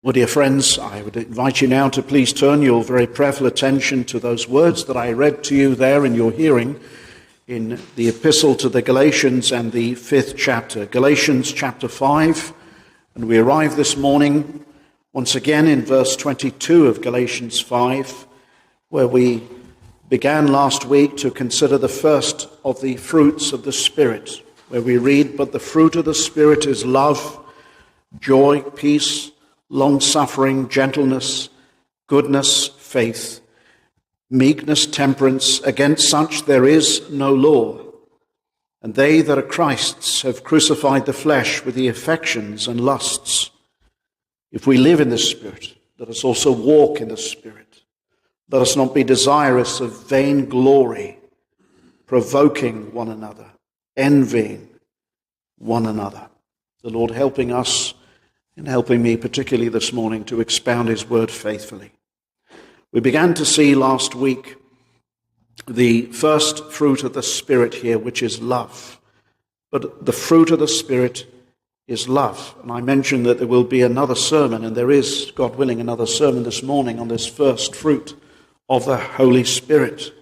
Well, dear friends, I would invite you now to please turn your very prayerful attention to those words that I read to you there in your hearing in the epistle to the Galatians and the 5th chapter, Galatians chapter 5. And we arrive this morning once again in verse 22 of Galatians 5, where we began last week to consider the first of the fruits of the Spirit, where we read, "But the fruit of the Spirit is love, joy, peace, long-suffering, gentleness, goodness, faith, meekness, temperance. Against such there is no law. And they that are Christ's have crucified the flesh with the affections and lusts. If we live in the Spirit, let us also walk in the Spirit. Let us not be desirous of vain glory, provoking one another, envying one another." The Lord helping us and helping me particularly this morning to expound his word faithfully. We began to see last week the first fruit of the Spirit here, which is love. But the fruit of the Spirit is love. And I mentioned that there will be another sermon, and there is, God willing, another sermon this morning on this first fruit of the Holy Spirit.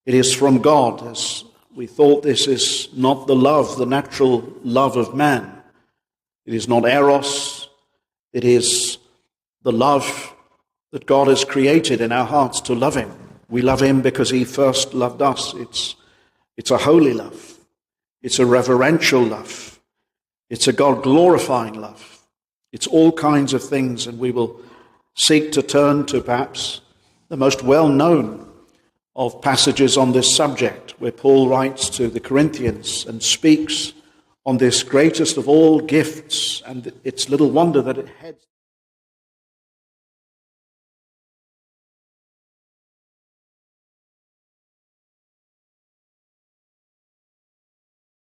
It is from God, as we thought. This is not the love, the natural love of man. It is not eros. It is the love that God has created in our hearts to love him. We love him because he first loved us. It's a holy love. It's a reverential love. It's a God-glorifying love. It's all kinds of things, and we will seek to turn to perhaps the most well-known of passages on this subject, where Paul writes to the Corinthians and speaks on this greatest of all gifts, and it's little wonder that it heads